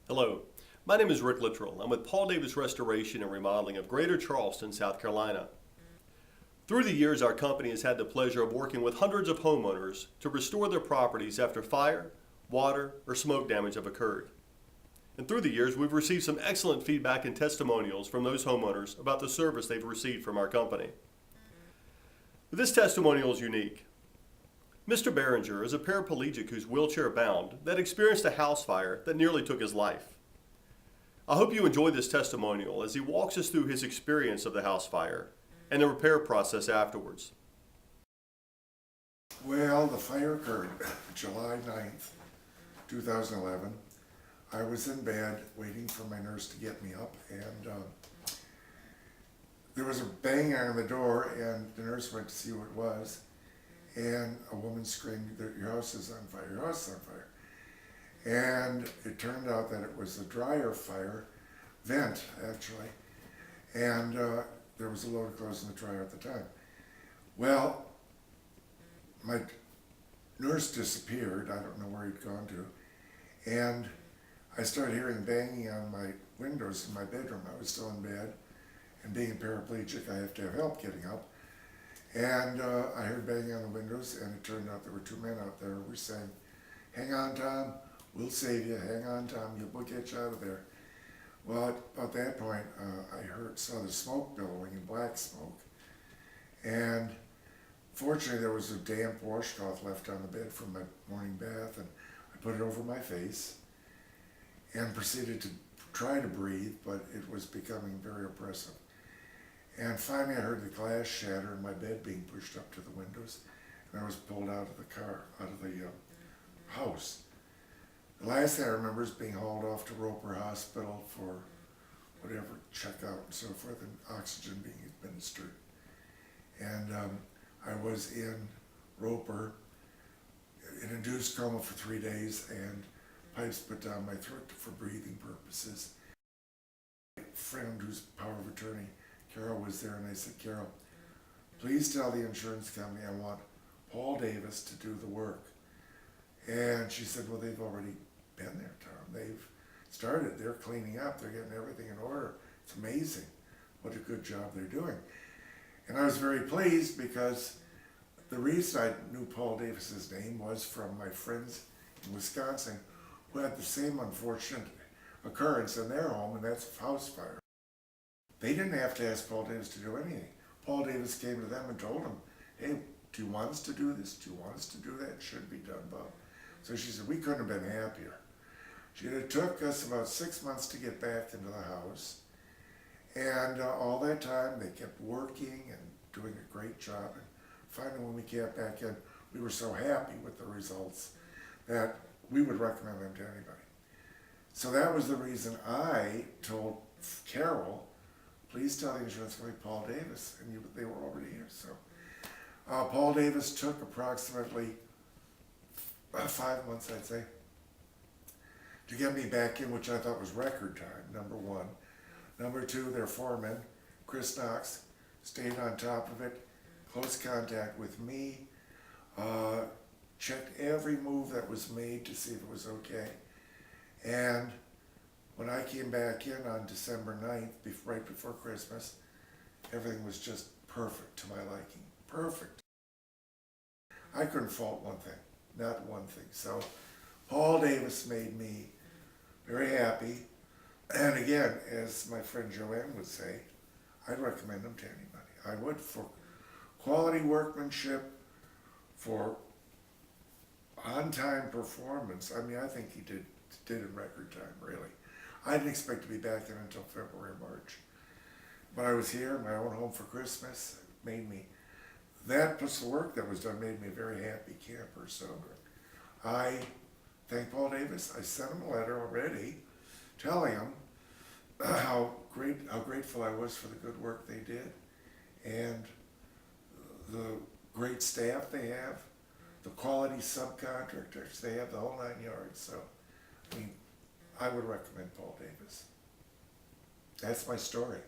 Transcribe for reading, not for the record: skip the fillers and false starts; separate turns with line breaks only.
Hello, my name is Rick Littrell. I'm with Paul Davis Restoration and Remodeling of Greater Charleston, South Carolina. Through the years, our company has had the pleasure of working with hundreds of homeowners to restore their properties after fire, water, or smoke damage have occurred. And through the years, we've received some excellent feedback and testimonials from those homeowners about the service they've received from our company. This testimonial is unique. Mr. Bahringer is a paraplegic who's wheelchair-bound that experienced a house fire that nearly took his life. I hope you enjoy this testimonial as he walks us through his experience of the house fire and the repair process afterwards.
Well, the fire occurred July 9th, 2011. I was in bed waiting for my nurse to get me up, and there was a banging on the door, and the nurse went to see what it was, and a woman screamed that your house is on fire, your house is on fire. And it turned out that it was a dryer fire, vent actually, and there was a load of clothes in the dryer at the time. Well, my nurse disappeared, I don't know where he'd gone to, and I started hearing banging on my windows in my bedroom. I was still in bed, and being a paraplegic, I have to have help getting up. And I heard banging on the windows, and it turned out there were two men out there who were saying, "Hang on, Tom, we'll save you. Hang on, Tom, we'll get you out of there." Well, at that point, I saw the smoke billowing in black smoke. And fortunately, there was a damp washcloth left on the bed from my morning bath, and I put it over my face and proceeded to try to breathe, but it was becoming very oppressive. And finally I heard the glass shatter and my bed being pushed up to the windows, and I was pulled out of the car, out of the house. The last thing I remember is being hauled off to Roper Hospital for whatever, checkout and so forth, and oxygen being administered. And I was in Roper, in induced coma for 3 days, and pipes put down my throat for breathing purposes. My friend who's power of attorney, Carol, was there, and I said, "Carol, please tell the insurance company I want Paul Davis to do the work." And she said, "Well, they've already been there, Tom. They've started, they're cleaning up, they're getting everything in order. It's amazing what a good job they're doing." And I was very pleased, because the reason I knew Paul Davis's name was from my friends in Wisconsin who had the same unfortunate occurrence in their home, and that's a house fire. They didn't have to ask Paul Davis to do anything. Paul Davis came to them and told them, "Hey, do you want us to do this? Do you want us to do that? It should be done, Bob." So she said, "We couldn't have been happier." It took us about 6 months to get back into the house. And all that time they kept working and doing a great job. And finally, when we got back in, we were so happy with the results that we would recommend them to anybody. So that was the reason I told Carol, "Please tell the insurance company Paul Davis," and they were already here. So Paul Davis took approximately 5 months, I'd say, to get me back in, which I thought was record time, number one. Number two, their foreman, Chris Knox, stayed on top of it, close contact with me, checked every move that was made to see if it was okay. And when I came back in on December 9th, right before Christmas, everything was just perfect to my liking. Perfect. I couldn't fault one thing, not one thing. So Paul Davis made me very happy. And again, as my friend Joanne would say, I'd recommend him to anybody. I would, for quality workmanship, for on-time performance. I mean, I think he did in record time, really. I didn't expect to be back in until February or March. But I was here in my own home for Christmas. It made me, that plus the work that was done made me a very happy camper. So I thank Paul Davis. I sent him a letter already telling him how grateful I was for the good work they did, and the great staff they have, the quality subcontractors they have, the whole 9 yards. So, I mean, I would recommend Paul Davis. That's my story.